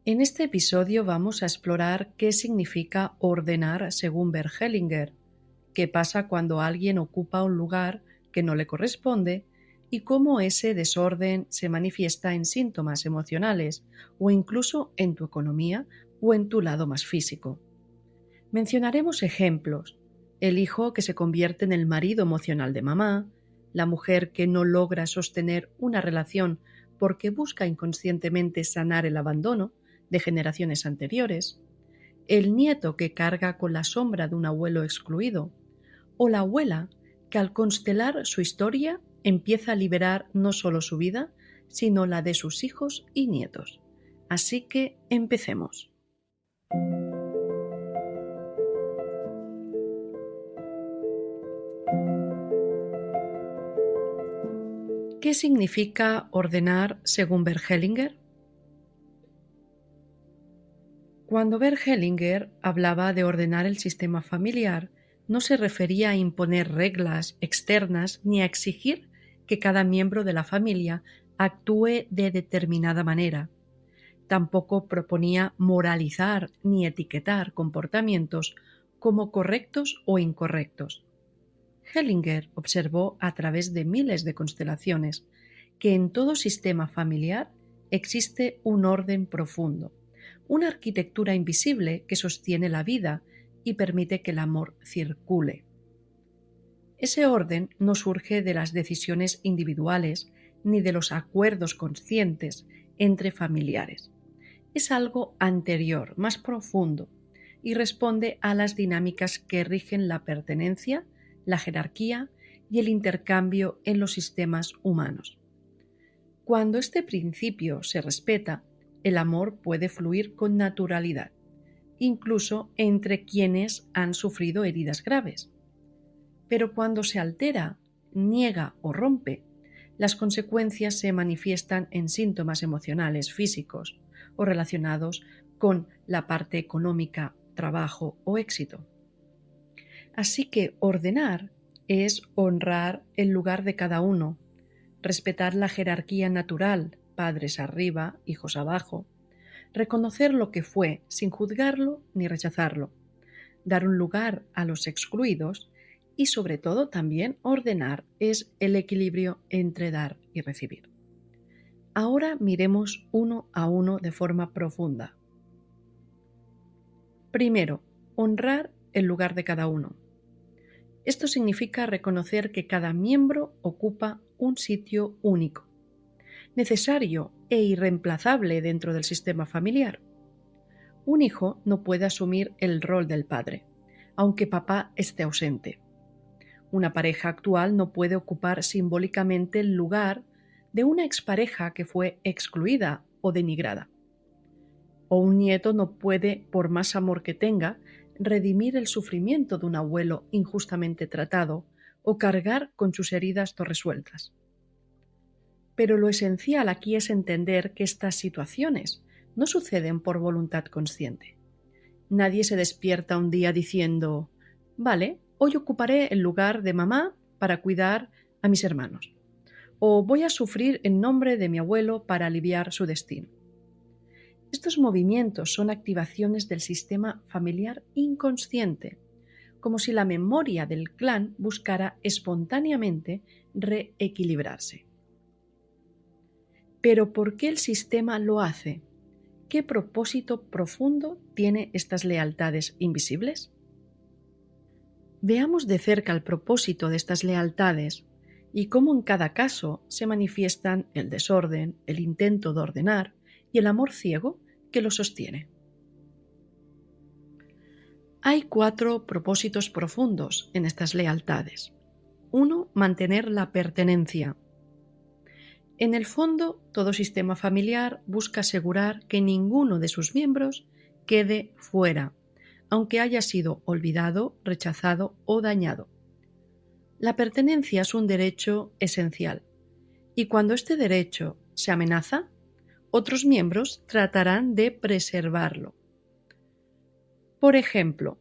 En este episodio vamos a explorar qué significa ordenar según Bert Hellinger, qué pasa cuando alguien ocupa un lugar que no le corresponde y cómo ese desorden se manifiesta en síntomas emocionales o incluso en tu economía o en tu lado más físico. Mencionaremos ejemplos: el hijo que se convierte en el marido emocional de mamá, la mujer que no logra sostener una relación porque busca inconscientemente sanar el abandono de generaciones anteriores, el nieto que carga con la sombra de un abuelo excluido, o la abuela que al constelar su historia empieza a liberar no solo su vida, sino la de sus hijos y nietos. Así que empecemos. ¿Qué significa ordenar según Bert Hellinger? Cuando Bert Hellinger hablaba de ordenar el sistema familiar, no se refería a imponer reglas externas ni a exigir que cada miembro de la familia actúe de determinada manera. Tampoco proponía moralizar ni etiquetar comportamientos como correctos o incorrectos. Hellinger observó a través de miles de constelaciones que en todo sistema familiar existe un orden profundo, una arquitectura invisible que sostiene la vida y permite que el amor circule. Ese orden no surge de las decisiones individuales ni de los acuerdos conscientes entre familiares. Es algo anterior, más profundo, y responde a las dinámicas que rigen la pertenencia, la jerarquía y el intercambio en los sistemas humanos. Cuando este principio se respeta, el amor puede fluir con naturalidad, incluso entre quienes han sufrido heridas graves. Pero cuando se altera, niega o rompe, las consecuencias se manifiestan en síntomas emocionales, físicos o relacionados con la parte económica, trabajo o éxito. Así que ordenar es honrar el lugar de cada uno, respetar la jerarquía natural, padres arriba, hijos abajo, reconocer lo que fue sin juzgarlo ni rechazarlo, dar un lugar a los excluidos y sobre todo también ordenar es el equilibrio entre dar y recibir. Ahora miremos uno a uno de forma profunda. Primero, honrar el lugar de cada uno. Esto significa reconocer que cada miembro ocupa un sitio único, necesario e irreemplazable dentro del sistema familiar. Un hijo no puede asumir el rol del padre, aunque papá esté ausente. Una pareja actual no puede ocupar simbólicamente el lugar de una expareja que fue excluida o denigrada. O un nieto no puede, por más amor que tenga, redimir el sufrimiento de un abuelo injustamente tratado o cargar con sus heridas no resueltas. Pero lo esencial aquí es entender que estas situaciones no suceden por voluntad consciente. Nadie se despierta un día diciendo: vale, hoy ocuparé el lugar de mamá para cuidar a mis hermanos, o voy a sufrir en nombre de mi abuelo para aliviar su destino. Estos movimientos son activaciones del sistema familiar inconsciente, como si la memoria del clan buscara espontáneamente reequilibrarse. ¿Pero por qué el sistema lo hace? ¿Qué propósito profundo tiene estas lealtades invisibles? Veamos de cerca el propósito de estas lealtades y cómo en cada caso se manifiestan el desorden, el intento de ordenar y el amor ciego que lo sostiene. Hay 4 propósitos profundos en estas lealtades. 1. Mantener la pertenencia. En el fondo, todo sistema familiar busca asegurar que ninguno de sus miembros quede fuera, aunque haya sido olvidado, rechazado o dañado. La pertenencia es un derecho esencial, y cuando este derecho se amenaza, otros miembros tratarán de preservarlo. Por ejemplo,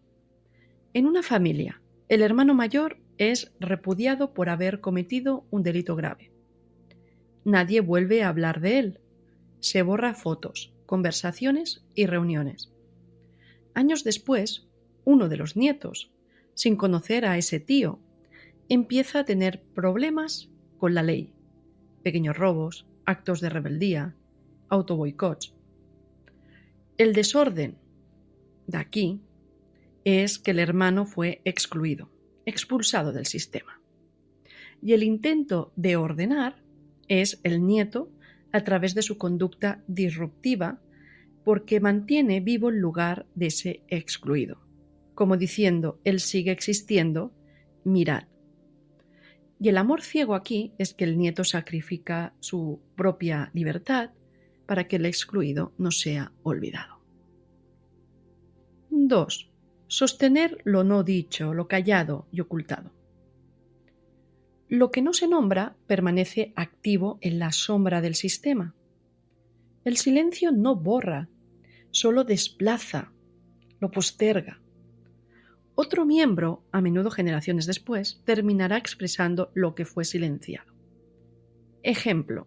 en una familia, el hermano mayor es repudiado por haber cometido un delito grave. Nadie vuelve a hablar de él. Se borra fotos, conversaciones y reuniones. Años después, uno de los nietos, sin conocer a ese tío, empieza a tener problemas con la ley, pequeños robos, actos de rebeldía, autoboicots. El desorden de aquí es que el hermano fue excluido, expulsado del sistema. Y el intento de ordenar es el nieto a través de su conducta disruptiva porque mantiene vivo el lugar de ese excluido, como diciendo, él sigue existiendo, mirad. Y el amor ciego aquí es que el nieto sacrifica su propia libertad para que el excluido no sea olvidado. 2. Sostener lo no dicho, lo callado y ocultado. Lo que no se nombra permanece activo en la sombra del sistema. El silencio no borra, solo desplaza, lo posterga. Otro miembro, a menudo generaciones después, terminará expresando lo que fue silenciado. Ejemplo: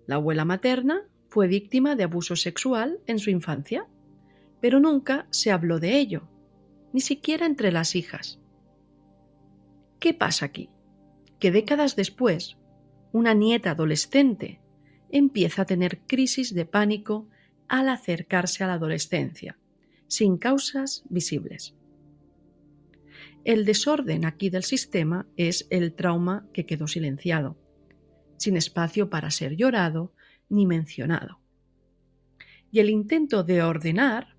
la abuela materna fue víctima de abuso sexual en su infancia, pero nunca se habló de ello, ni siquiera entre las hijas. ¿Qué pasa aquí? Que décadas después, una nieta adolescente empieza a tener crisis de pánico al acercarse a la adolescencia, sin causas visibles. El desorden aquí del sistema es el trauma que quedó silenciado, sin espacio para ser llorado ni mencionado. Y el intento de ordenar,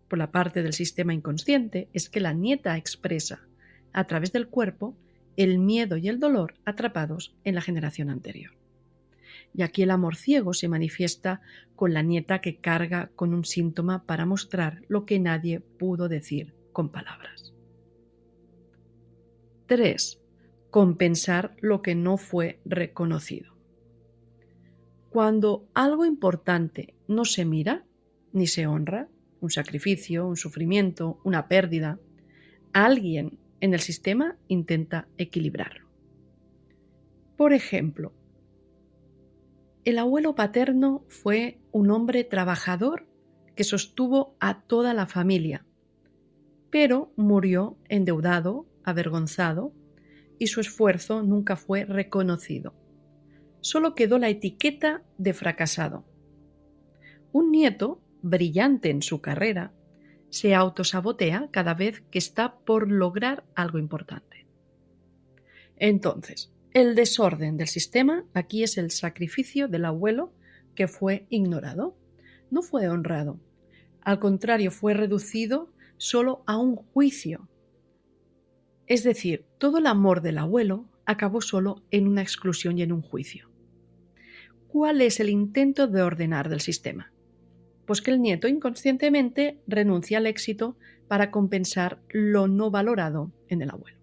por la parte del sistema inconsciente, es que la nieta expresa, a través del cuerpo, el miedo y el dolor atrapados en la generación anterior. Y aquí el amor ciego se manifiesta con la nieta que carga con un síntoma para mostrar lo que nadie pudo decir con palabras. 3. Compensar lo que no fue reconocido. Cuando algo importante no se mira ni se honra, un sacrificio, un sufrimiento, una pérdida, alguien en el sistema intenta equilibrarlo. Por ejemplo, el abuelo paterno fue un hombre trabajador que sostuvo a toda la familia, pero murió endeudado, avergonzado, y su esfuerzo nunca fue reconocido. Solo quedó la etiqueta de fracasado. Un nieto, brillante en su carrera, se autosabotea cada vez que está por lograr algo importante. Entonces, el desorden del sistema aquí es el sacrificio del abuelo que fue ignorado, no fue honrado. Al contrario, fue reducido solo a un juicio. Es decir, todo el amor del abuelo acabó solo en una exclusión y en un juicio. ¿Cuál es el intento de ordenar del sistema? Pues que el nieto inconscientemente renuncia al éxito para compensar lo no valorado en el abuelo.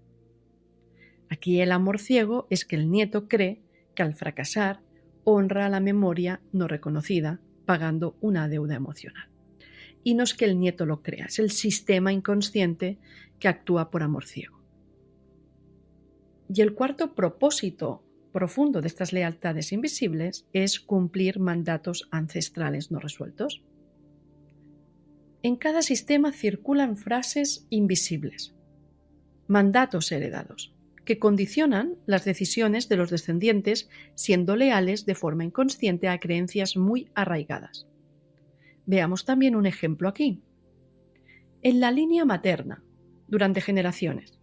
Aquí el amor ciego es que el nieto cree que al fracasar honra la memoria no reconocida, pagando una deuda emocional. Y no es que el nieto lo crea, es el sistema inconsciente que actúa por amor ciego. Y el cuarto propósito profundo de estas lealtades invisibles es cumplir mandatos ancestrales no resueltos. En cada sistema circulan frases invisibles, mandatos heredados, que condicionan las decisiones de los descendientes siendo leales de forma inconsciente a creencias muy arraigadas. Veamos también un ejemplo aquí. En la línea materna, durante generaciones,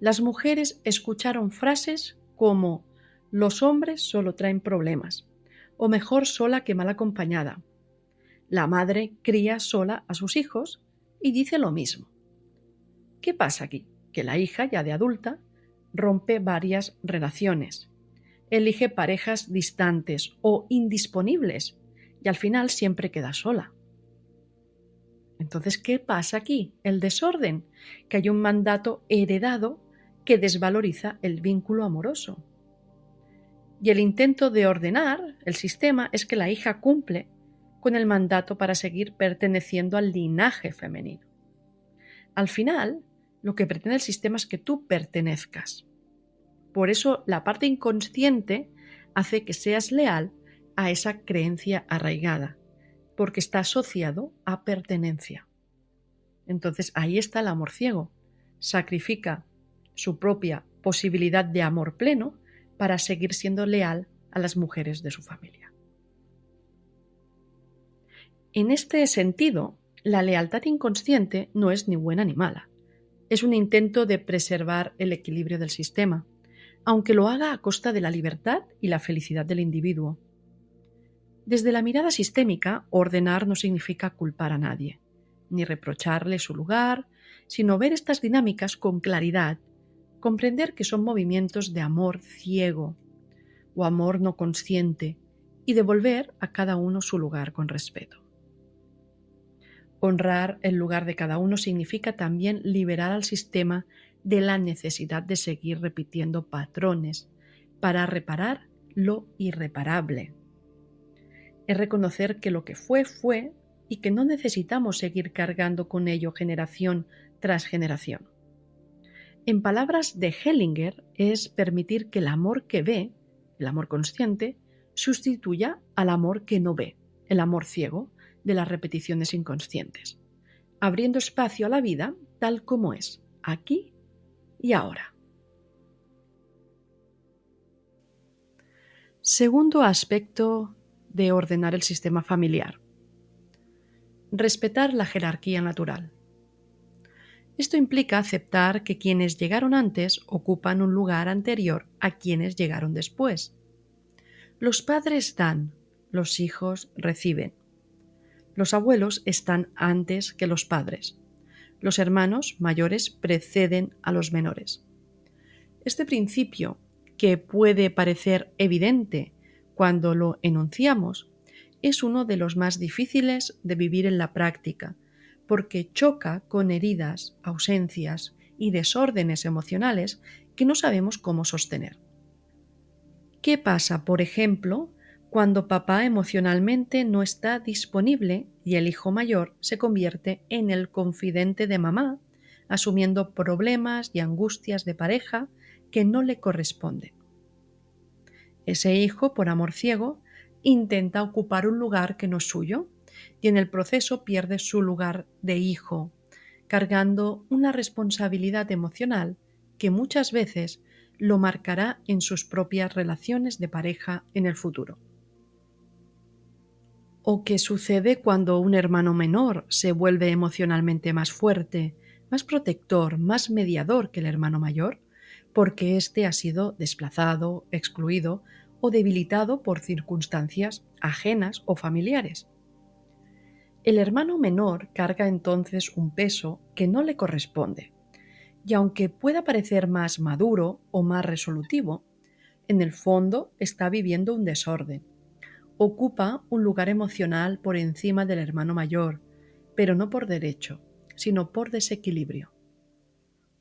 las mujeres escucharon frases como «los hombres solo traen problemas» o «mejor sola que mal acompañada». La madre cría sola a sus hijos y dice lo mismo. ¿Qué pasa aquí? Que la hija, ya de adulta, rompe varias relaciones, elige parejas distantes o indisponibles y al final siempre queda sola. Entonces, ¿qué pasa aquí? El desorden, que hay un mandato heredado que desvaloriza el vínculo amoroso. Y el intento de ordenar el sistema es que la hija cumple con el mandato para seguir perteneciendo al linaje femenino. Al final, lo que pretende el sistema es que tú pertenezcas. Por eso, la parte inconsciente hace que seas leal a esa creencia arraigada, porque está asociado a pertenencia. Entonces ahí está el amor ciego. Sacrifica su propia posibilidad de amor pleno para seguir siendo leal a las mujeres de su familia. En este sentido, la lealtad inconsciente no es ni buena ni mala. Es un intento de preservar el equilibrio del sistema, aunque lo haga a costa de la libertad y la felicidad del individuo. Desde la mirada sistémica, ordenar no significa culpar a nadie, ni reprocharle su lugar, sino ver estas dinámicas con claridad, comprender que son movimientos de amor ciego o amor no consciente y devolver a cada uno su lugar con respeto. Honrar el lugar de cada uno significa también liberar al sistema de la necesidad de seguir repitiendo patrones para reparar lo irreparable. Es reconocer que lo que fue, fue y que no necesitamos seguir cargando con ello generación tras generación. En palabras de Hellinger, es permitir que el amor que ve, el amor consciente, sustituya al amor que no ve, el amor ciego, de las repeticiones inconscientes, abriendo espacio a la vida tal como es, aquí y ahora. Segundo aspecto de ordenar el sistema familiar. Respetar la jerarquía natural. Esto implica aceptar que quienes llegaron antes ocupan un lugar anterior a quienes llegaron después. Los padres dan, los hijos reciben. Los abuelos están antes que los padres. Los hermanos mayores preceden a los menores. Este principio, que puede parecer evidente cuando lo enunciamos, es uno de los más difíciles de vivir en la práctica, porque choca con heridas, ausencias y desórdenes emocionales que no sabemos cómo sostener. ¿Qué pasa, por ejemplo, cuando papá emocionalmente no está disponible y el hijo mayor se convierte en el confidente de mamá, asumiendo problemas y angustias de pareja que no le corresponden? Ese hijo, por amor ciego, intenta ocupar un lugar que no es suyo y en el proceso pierde su lugar de hijo, cargando una responsabilidad emocional que muchas veces lo marcará en sus propias relaciones de pareja en el futuro. ¿O qué sucede cuando un hermano menor se vuelve emocionalmente más fuerte, más protector, más mediador que el hermano mayor, porque éste ha sido desplazado, excluido o debilitado por circunstancias ajenas o familiares? El hermano menor carga entonces un peso que no le corresponde, y aunque pueda parecer más maduro o más resolutivo, en el fondo está viviendo un desorden. Ocupa un lugar emocional por encima del hermano mayor, pero no por derecho, sino por desequilibrio.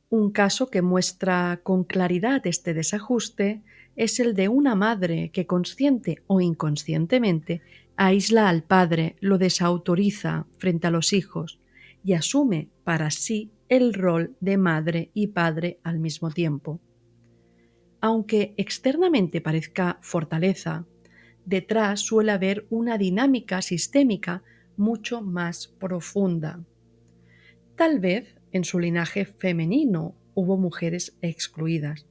Un caso que muestra con claridad este desajuste es el de una madre que consciente o inconscientemente aísla al padre, lo desautoriza frente a los hijos y asume para sí el rol de madre y padre al mismo tiempo. Aunque externamente parezca fortaleza, detrás suele haber una dinámica sistémica mucho más profunda. Tal vez en su linaje femenino hubo mujeres excluidas,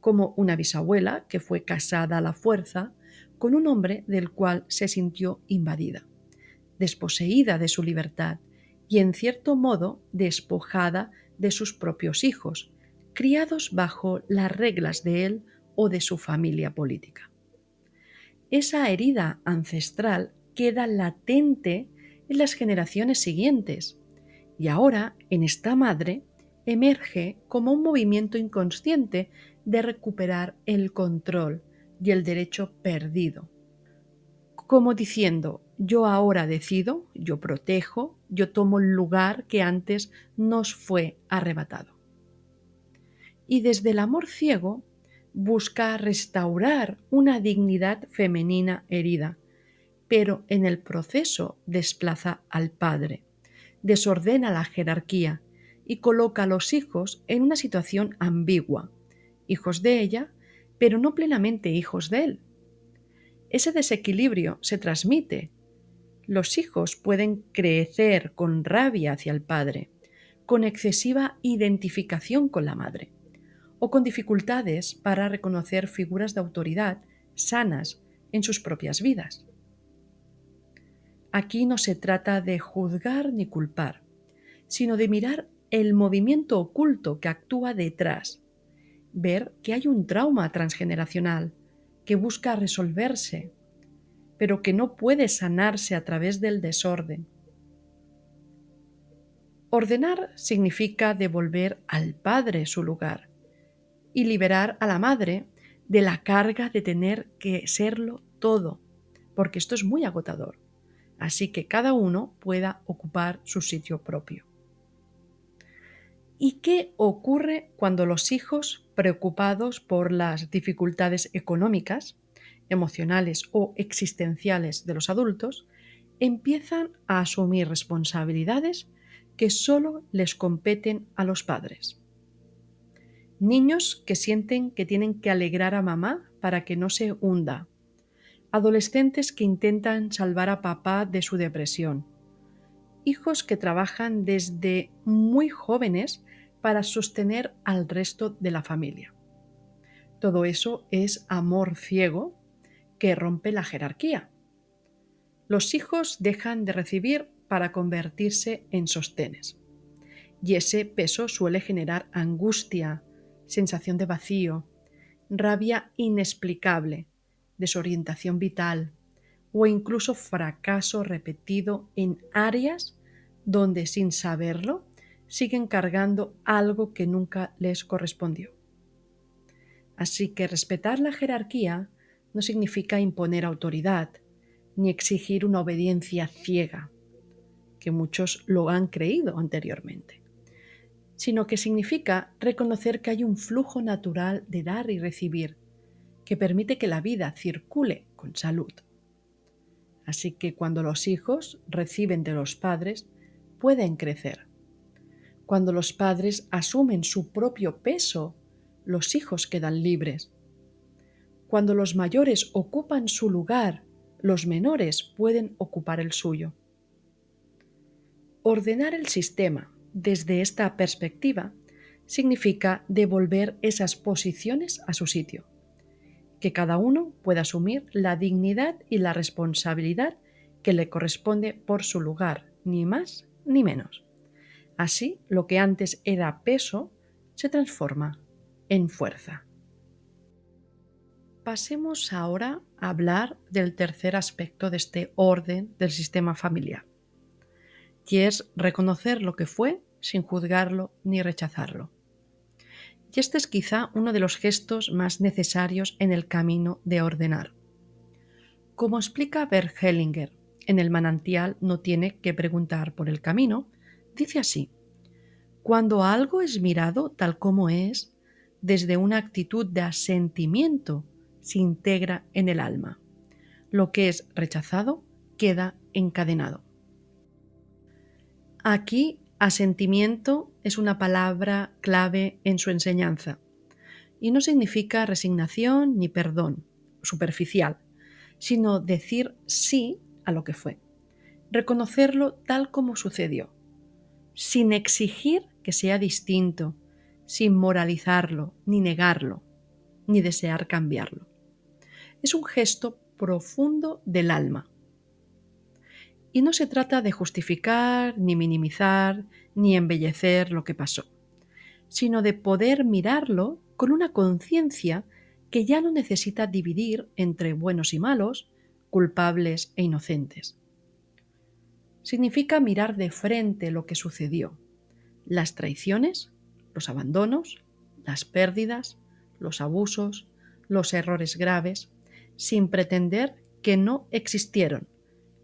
como una bisabuela que fue casada a la fuerza con un hombre del cual se sintió invadida, desposeída de su libertad y en cierto modo despojada de sus propios hijos, criados bajo las reglas de él o de su familia política. Esa herida ancestral queda latente en las generaciones siguientes y ahora en esta madre emerge como un movimiento inconsciente de recuperar el control y el derecho perdido, como diciendo: yo ahora decido, yo protejo, yo tomo el lugar que antes nos fue arrebatado. Y desde el amor ciego busca restaurar una dignidad femenina herida, pero en el proceso desplaza al padre, desordena la jerarquía y coloca a los hijos en una situación ambigua, hijos de ella, pero no plenamente hijos de él. Ese desequilibrio se transmite Los hijos pueden crecer con rabia hacia el padre, con excesiva identificación con la madre, o con dificultades para reconocer figuras de autoridad sanas en sus propias vidas. Aquí no se trata de juzgar ni culpar, sino de mirar el movimiento oculto que actúa detrás, ver que hay un trauma transgeneracional que busca resolverse, pero que no puede sanarse a través del desorden. Ordenar significa devolver al padre su lugar y liberar a la madre de la carga de tener que serlo todo, porque esto es muy agotador. Así que cada uno pueda ocupar su sitio propio. ¿Y qué ocurre cuando los hijos, preocupados por las dificultades económicas, emocionales o existenciales de los adultos, empiezan a asumir responsabilidades que solo les competen a los padres? Niños que sienten que tienen que alegrar a mamá para que no se hunda. Adolescentes que intentan salvar a papá de su depresión. Hijos que trabajan desde muy jóvenes para sostener al resto de la familia. Todo eso es amor ciego que rompe la jerarquía. Los hijos dejan de recibir para convertirse en sostenes. Y ese peso suele generar angustia, sensación de vacío, rabia inexplicable, desorientación vital o incluso fracaso repetido en áreas donde, sin saberlo, siguen cargando algo que nunca les correspondió. Así que respetar la jerarquía no significa imponer autoridad ni exigir una obediencia ciega, que muchos lo han creído anteriormente, sino que significa reconocer que hay un flujo natural de dar y recibir que permite que la vida circule con salud. Así que cuando los hijos reciben de los padres, pueden crecer. Cuando los padres asumen su propio peso, los hijos quedan libres. Cuando los mayores ocupan su lugar, los menores pueden ocupar el suyo. Ordenar el sistema desde esta perspectiva significa devolver esas posiciones a su sitio, que cada uno pueda asumir la dignidad y la responsabilidad que le corresponde por su lugar, ni más ni menos. Así, lo que antes era peso se transforma en fuerza. Pasemos ahora a hablar del tercer aspecto de este orden del sistema familiar, y es reconocer lo que fue sin juzgarlo ni rechazarlo. Y este es quizá uno de los gestos más necesarios en el camino de ordenar. Como explica Bert Hellinger en El manantial no tiene que preguntar por el camino, dice así: cuando algo es mirado tal como es, desde una actitud de asentimiento, se integra en el alma. Lo que es rechazado queda encadenado. Aquí, asentimiento es una palabra clave en su enseñanza y no significa resignación ni perdón superficial, sino decir sí a lo que fue, reconocerlo tal como sucedió, sin exigir que sea distinto, sin moralizarlo, ni negarlo, ni desear cambiarlo. Es un gesto profundo del alma. Y no se trata de justificar, ni minimizar, ni embellecer lo que pasó, sino de poder mirarlo con una conciencia que ya no necesita dividir entre buenos y malos, culpables e inocentes. Significa mirar de frente lo que sucedió, las traiciones, los abandonos, las pérdidas, los abusos, los errores graves, sin pretender que no existieron,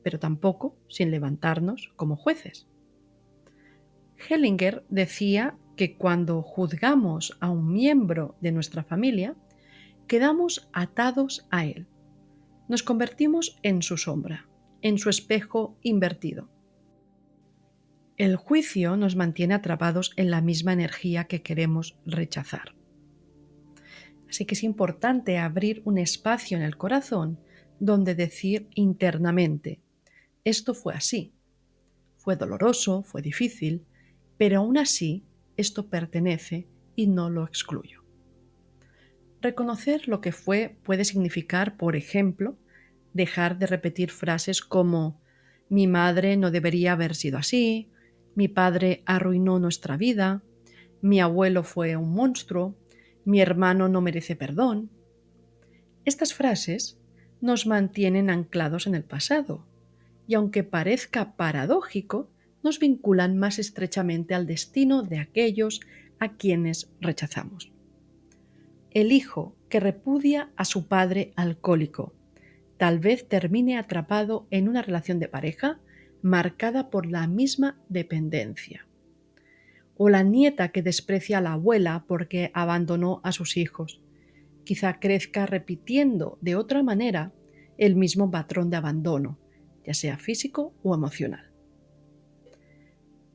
pero tampoco sin levantarnos como jueces. Hellinger decía que cuando juzgamos a un miembro de nuestra familia, quedamos atados a él. Nos convertimos en su sombra, en su espejo invertido. El juicio nos mantiene atrapados en la misma energía que queremos rechazar. Así que es importante abrir un espacio en el corazón donde decir internamente: Esto fue así. Fue doloroso, fue difícil, pero aún así esto pertenece y no lo excluyo. Reconocer lo que fue puede significar, por ejemplo, dejar de repetir frases como mi madre no debería haber sido así, mi padre arruinó nuestra vida, mi abuelo fue un monstruo, mi hermano no merece perdón. Estas frases nos mantienen anclados en el pasado y aunque parezca paradójico, nos vinculan más estrechamente al destino de aquellos a quienes rechazamos. El hijo que repudia a su padre alcohólico tal vez termine atrapado en una relación de pareja marcada por la misma dependencia. O la nieta que desprecia a la abuela porque abandonó a sus hijos. Quizá crezca repitiendo de otra manera el mismo patrón de abandono, ya sea físico o emocional.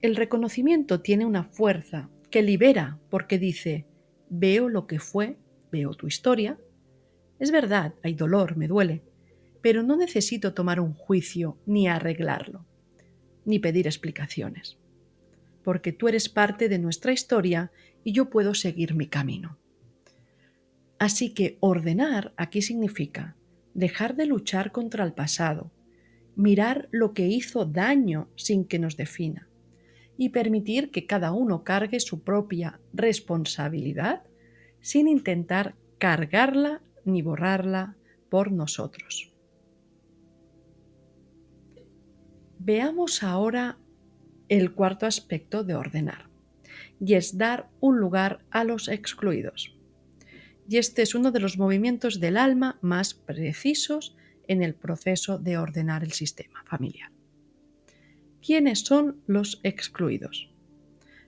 El reconocimiento tiene una fuerza que libera porque dice, veo lo que fue, veo tu historia. Es verdad, hay dolor, me duele, pero no necesito tomar un juicio ni arreglarlo, ni pedir explicaciones, porque tú eres parte de nuestra historia y yo puedo seguir mi camino. Así que ordenar aquí significa dejar de luchar contra el pasado, mirar lo que hizo daño sin que nos defina y permitir que cada uno cargue su propia responsabilidad sin intentar cargarla ni borrarla por nosotros. Veamos ahora el cuarto aspecto de ordenar, y es dar un lugar a los excluidos. Y este es uno de los movimientos del alma más precisos en el proceso de ordenar el sistema familiar. ¿Quiénes son los excluidos?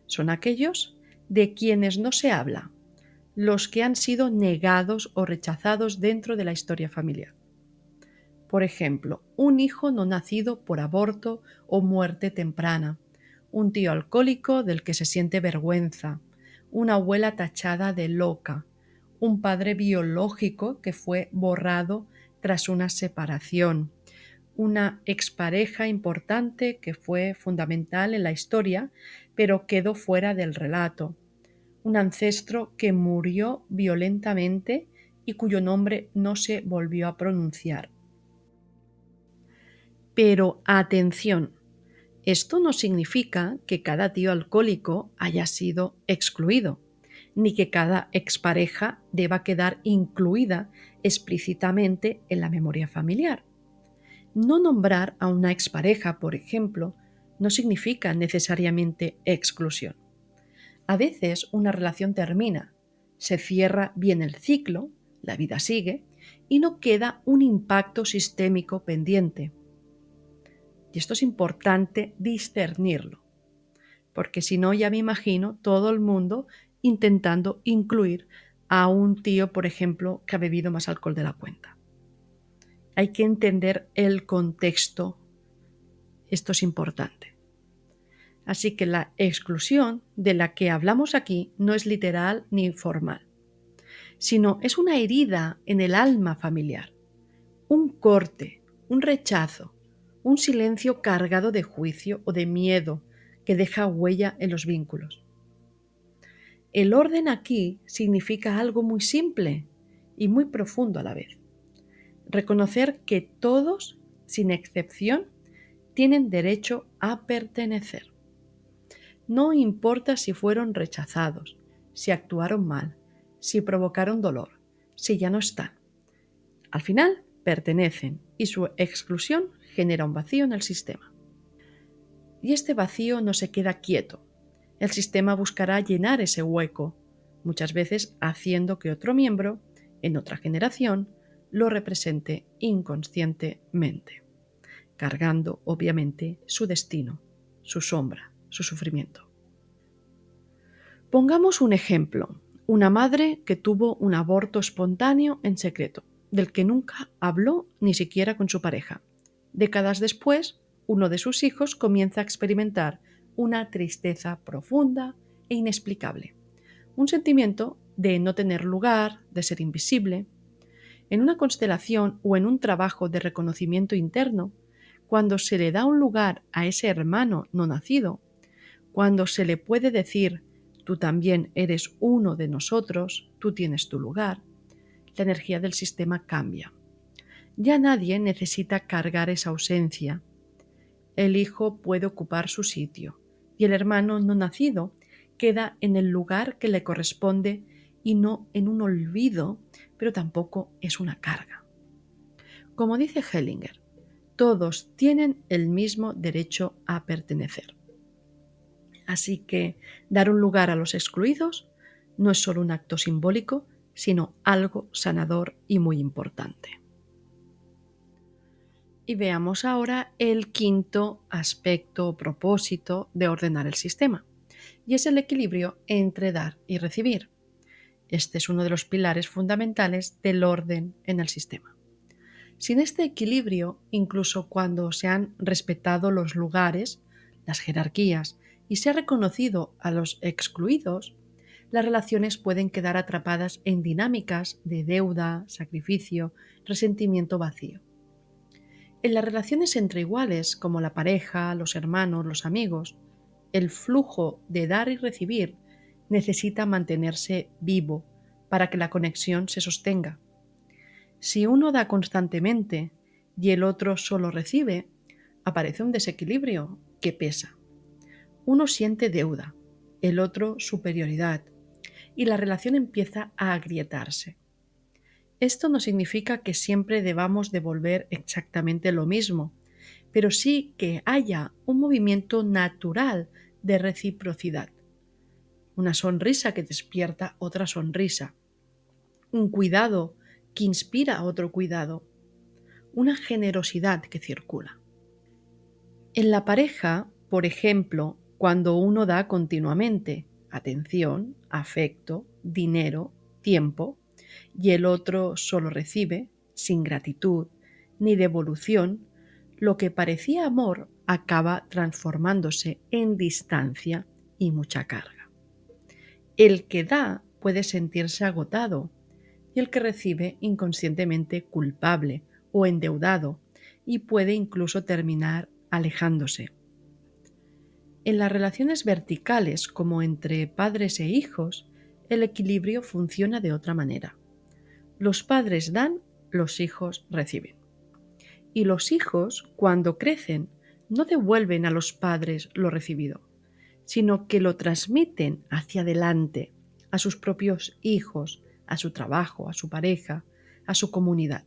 Son aquellos de quienes no se habla, los que han sido negados o rechazados dentro de la historia familiar. Por ejemplo, un hijo no nacido por aborto o muerte temprana, un tío alcohólico del que se siente vergüenza, una abuela tachada de loca, un padre biológico que fue borrado tras una separación, una expareja importante que fue fundamental en la historia, pero quedó fuera del relato, un ancestro que murió violentamente y cuyo nombre no se volvió a pronunciar. Pero atención, esto no significa que cada tío alcohólico haya sido excluido, ni que cada expareja deba quedar incluida explícitamente en la memoria familiar. No nombrar a una expareja, por ejemplo, no significa necesariamente exclusión. A veces una relación termina, se cierra bien el ciclo, la vida sigue, y no queda un impacto sistémico pendiente. Y esto es importante discernirlo, porque si no ya me imagino todo el mundo intentando incluir a un tío, por ejemplo, que ha bebido más alcohol de la cuenta. Hay que entender el contexto. Esto es importante. Así que la exclusión de la que hablamos aquí no es literal ni formal, sino es una herida en el alma familiar, un corte, un rechazo, un silencio cargado de juicio o de miedo que deja huella en los vínculos. El orden aquí significa algo muy simple y muy profundo a la vez. Reconocer que todos, sin excepción, tienen derecho a pertenecer. No importa si fueron rechazados, si actuaron mal, si provocaron dolor, si ya no están. Al final, pertenecen y su exclusión genera un vacío en el sistema. Y este vacío no se queda quieto. El sistema buscará llenar ese hueco, muchas veces haciendo que otro miembro, en otra generación, lo represente inconscientemente, cargando obviamente su destino, su sombra, su sufrimiento. Pongamos un ejemplo, una madre que tuvo un aborto espontáneo en secreto, del que nunca habló ni siquiera con su pareja. Décadas después, uno de sus hijos comienza a experimentar una tristeza profunda e inexplicable, un sentimiento de no tener lugar, de ser invisible. En una constelación o en un trabajo de reconocimiento interno, cuando se le da un lugar a ese hermano no nacido, cuando se le puede decir, tú también eres uno de nosotros, tú tienes tu lugar, la energía del sistema cambia. Ya nadie necesita cargar esa ausencia. El hijo puede ocupar su sitio y el hermano no nacido queda en el lugar que le corresponde y no en un olvido, pero tampoco es una carga. Como dice Hellinger, todos tienen el mismo derecho a pertenecer. Así que dar un lugar a los excluidos no es solo un acto simbólico, sino algo sanador y muy importante. Y veamos ahora el quinto aspecto o propósito de ordenar el sistema, y es el equilibrio entre dar y recibir. Este es uno de los pilares fundamentales del orden en el sistema. Sin este equilibrio, incluso cuando se han respetado los lugares, las jerarquías, y se ha reconocido a los excluidos, las relaciones pueden quedar atrapadas en dinámicas de deuda, sacrificio, resentimiento vacío. En las relaciones entre iguales, como la pareja, los hermanos, los amigos, el flujo de dar y recibir necesita mantenerse vivo para que la conexión se sostenga. Si uno da constantemente y el otro solo recibe, aparece un desequilibrio que pesa. Uno siente deuda, el otro superioridad, y la relación empieza a agrietarse. Esto no significa que siempre debamos devolver exactamente lo mismo, pero sí que haya un movimiento natural de reciprocidad. Una sonrisa que despierta otra sonrisa. Un cuidado que inspira otro cuidado. Una generosidad que circula. En la pareja, por ejemplo, cuando uno da continuamente atención, afecto, dinero, tiempo, y el otro solo recibe, sin gratitud ni devolución, lo que parecía amor acaba transformándose en distancia y mucha carga. El que da puede sentirse agotado y el que recibe inconscientemente culpable o endeudado y puede incluso terminar alejándose. En las relaciones verticales, como entre padres e hijos, el equilibrio funciona de otra manera. Los padres dan, los hijos reciben. Y los hijos, cuando crecen, no devuelven a los padres lo recibido, sino que lo transmiten hacia adelante, a sus propios hijos, a su trabajo, a su pareja, a su comunidad.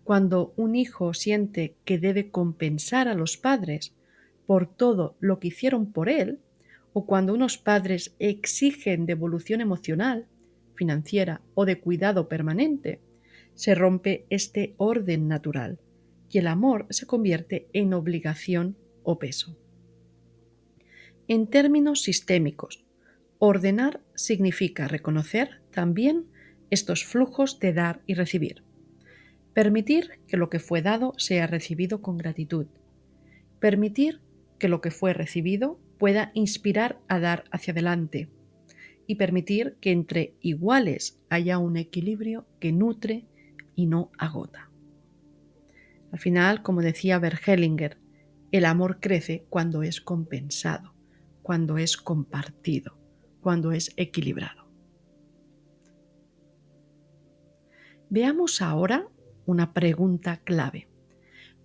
Cuando un hijo siente que debe compensar a los padres por todo lo que hicieron por él, o cuando unos padres exigen devolución emocional, financiera o de cuidado permanente, se rompe este orden natural y el amor se convierte en obligación o peso. En términos sistémicos, ordenar significa reconocer también estos flujos de dar y recibir. Permitir que lo que fue dado sea recibido con gratitud. Permitir que lo que fue recibido pueda inspirar a dar hacia adelante. Y permitir que entre iguales haya un equilibrio que nutre y no agota. Al final, como decía Bert Hellinger, el amor crece cuando es compensado, cuando es compartido, cuando es equilibrado. Veamos ahora una pregunta clave.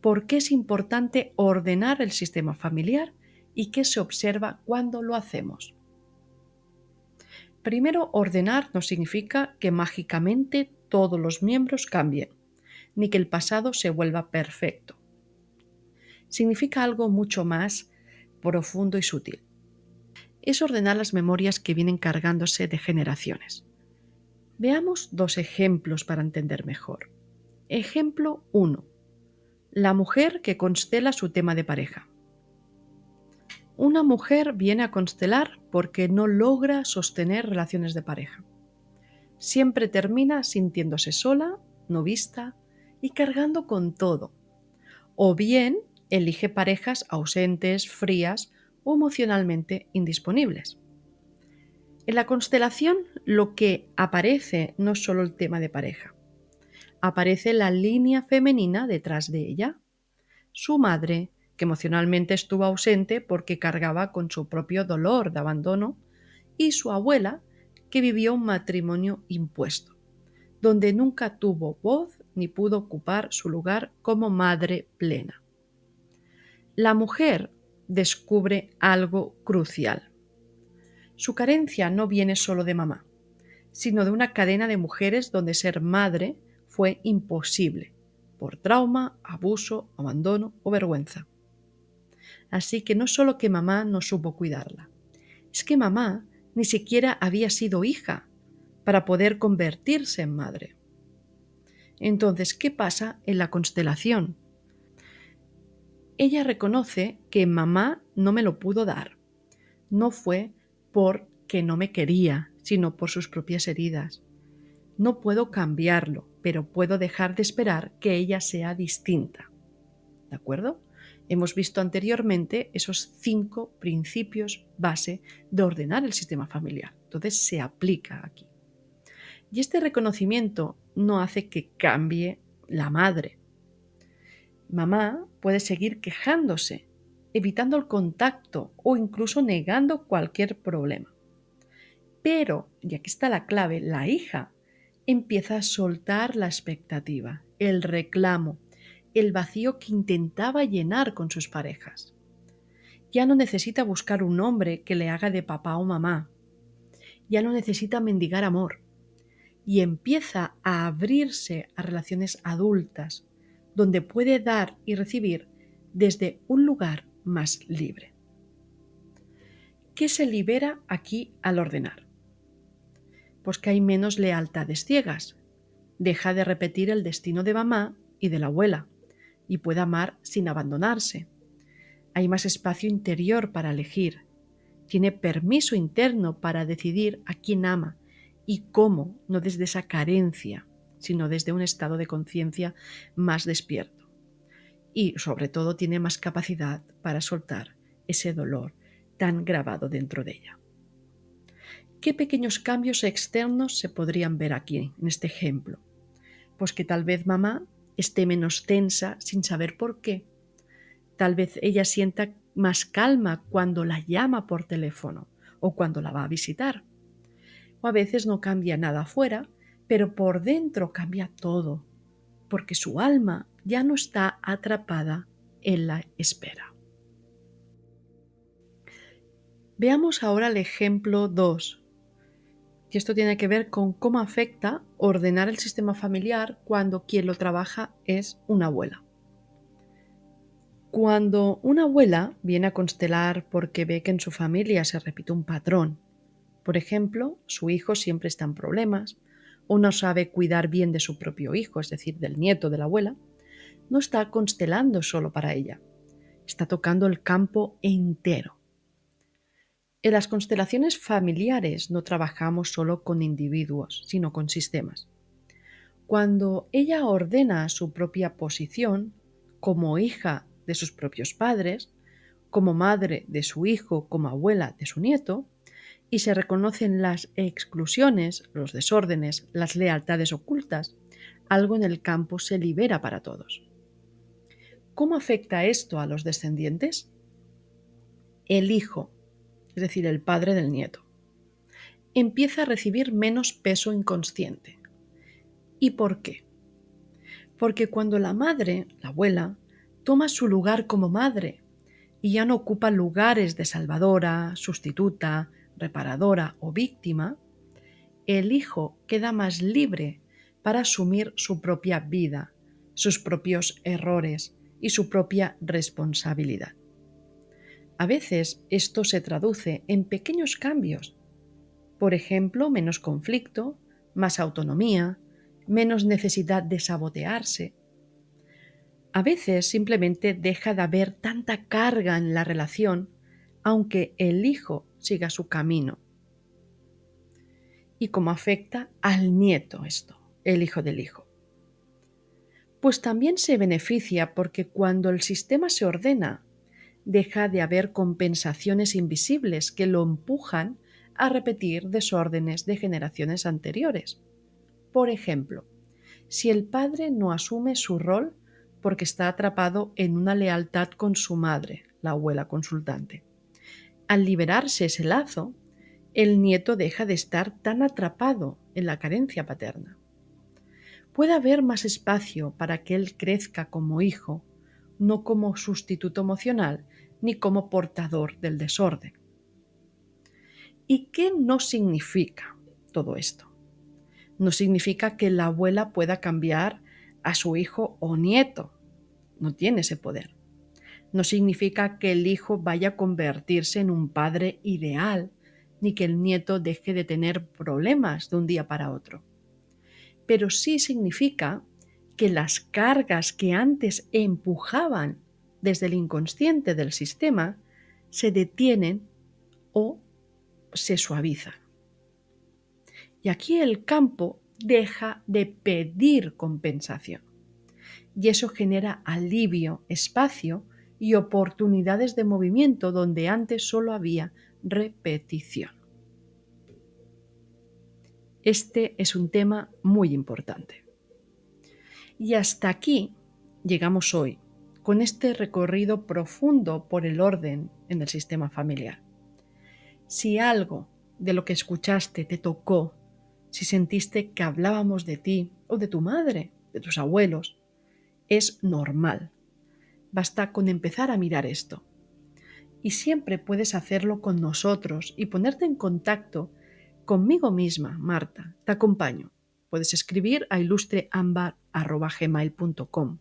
¿Por qué es importante ordenar el sistema familiar y qué se observa cuando lo hacemos? Primero, ordenar no significa que mágicamente todos los miembros cambien, ni que el pasado se vuelva perfecto. Significa algo mucho más profundo y sutil. Es ordenar las memorias que vienen cargándose de generaciones. Veamos dos ejemplos para entender mejor. Ejemplo 1. La mujer que constela su tema de pareja. Una mujer viene a constelar porque no logra sostener relaciones de pareja. Siempre termina sintiéndose sola, no vista y cargando con todo. O bien elige parejas ausentes, frías o emocionalmente indisponibles. En la constelación lo que aparece no es solo el tema de pareja. Aparece la línea femenina detrás de ella. su madre, que emocionalmente estuvo ausente porque cargaba con su propio dolor de abandono, y su abuela, que vivió un matrimonio impuesto, donde nunca tuvo voz ni pudo ocupar su lugar como madre plena. La mujer descubre algo crucial. Su carencia no viene solo de mamá, sino de una cadena de mujeres donde ser madre fue imposible, por trauma, abuso, abandono o vergüenza. Así que no solo que mamá no supo cuidarla, es que mamá ni siquiera había sido hija para poder convertirse en madre. Entonces, ¿qué pasa en la constelación? Ella reconoce que mamá no me lo pudo dar. No fue porque no me quería, sino por sus propias heridas. No puedo cambiarlo, pero puedo dejar de esperar que ella sea distinta. ¿De acuerdo? Hemos visto anteriormente esos 5 principios base de ordenar el sistema familiar. Entonces se aplica aquí. Y este reconocimiento no hace que cambie la madre. Mamá puede seguir quejándose, evitando el contacto o incluso negando cualquier problema. Pero, y aquí está la clave, la hija empieza a soltar la expectativa, el reclamo, el vacío que intentaba llenar con sus parejas. Ya no necesita buscar un hombre que le haga de papá o mamá. Ya no necesita mendigar amor. Y empieza a abrirse a relaciones adultas, donde puede dar y recibir desde un lugar más libre. ¿Qué se libera aquí al ordenar? Pues que hay menos lealtades ciegas. Deja de repetir el destino de mamá y de la abuela y puede amar sin abandonarse. Hay más espacio interior para elegir. Tiene permiso interno para decidir a quién ama y cómo, no desde esa carencia, sino desde un estado de conciencia más despierto. Y sobre todo tiene más capacidad para soltar ese dolor tan grabado dentro de ella. ¿Qué pequeños cambios externos se podrían ver aquí, en este ejemplo? Pues que tal vez mamá esté menos tensa sin saber por qué. Tal vez ella sienta más calma cuando la llama por teléfono o cuando la va a visitar. O a veces no cambia nada afuera, pero por dentro cambia todo, porque su alma ya no está atrapada en la espera. Veamos ahora el ejemplo 2. Y esto tiene que ver con cómo afecta ordenar el sistema familiar cuando quien lo trabaja es una abuela. Cuando una abuela viene a constelar porque ve que en su familia se repite un patrón, por ejemplo, su hijo siempre está en problemas o no sabe cuidar bien de su propio hijo, es decir, del nieto de la abuela, no está constelando solo para ella, está tocando el campo entero. En las constelaciones familiares no trabajamos solo con individuos, sino con sistemas. Cuando ella ordena su propia posición como hija de sus propios padres, como madre de su hijo, como abuela de su nieto, y se reconocen las exclusiones, los desórdenes, las lealtades ocultas, algo en el campo se libera para todos. ¿Cómo afecta esto a los descendientes? El hijo, es decir, el padre del nieto, empieza a recibir menos peso inconsciente. ¿Y por qué? Porque cuando la madre, la abuela, toma su lugar como madre y ya no ocupa lugares de salvadora, sustituta, reparadora o víctima, el hijo queda más libre para asumir su propia vida, sus propios errores y su propia responsabilidad. A veces esto se traduce en pequeños cambios. Por ejemplo, menos conflicto, más autonomía, menos necesidad de sabotearse. A veces simplemente deja de haber tanta carga en la relación, aunque el hijo siga su camino. ¿Y cómo afecta al nieto esto, el hijo del hijo? Pues también se beneficia porque cuando el sistema se ordena, deja de haber compensaciones invisibles que lo empujan a repetir desórdenes de generaciones anteriores. Por ejemplo, si el padre no asume su rol porque está atrapado en una lealtad con su madre, la abuela consultante. Al liberarse ese lazo, el nieto deja de estar tan atrapado en la carencia paterna. Puede haber más espacio para que él crezca como hijo, no como sustituto emocional ni como portador del desorden. ¿Y qué no significa todo esto? No significa que la abuela pueda cambiar a su hijo o nieto. No tiene ese poder. No significa que el hijo vaya a convertirse en un padre ideal, ni que el nieto deje de tener problemas de un día para otro. Pero sí significa que las cargas que antes empujaban desde el inconsciente del sistema se detienen o se suavizan. Y aquí el campo deja de pedir compensación. Y eso genera alivio, espacio y oportunidades de movimiento donde antes solo había repetición. Este es un tema muy importante. Y hasta aquí llegamos hoy, con este recorrido profundo por el orden en el sistema familiar. Si algo de lo que escuchaste te tocó, si sentiste que hablábamos de ti o de tu madre, de tus abuelos, es normal. Basta con empezar a mirar esto. Y siempre puedes hacerlo con nosotros y ponerte en contacto conmigo misma, Marta. Te acompaño. Puedes escribir a ilustreambar@gmail.com.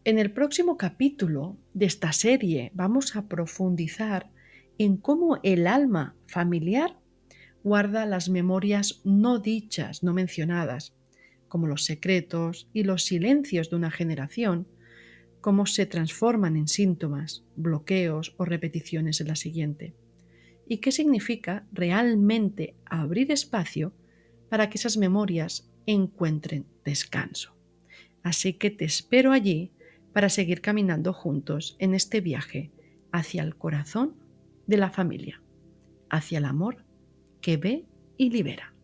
En el próximo capítulo de esta serie vamos a profundizar en cómo el alma familiar guarda las memorias no dichas, no mencionadas, como los secretos y los silencios de una generación, cómo se transforman en síntomas, bloqueos o repeticiones en la siguiente. ¿Y qué significa realmente abrir espacio para que esas memorias encuentren descanso? Así que te espero allí para seguir caminando juntos en este viaje hacia el corazón de la familia, hacia el amor que ve y libera.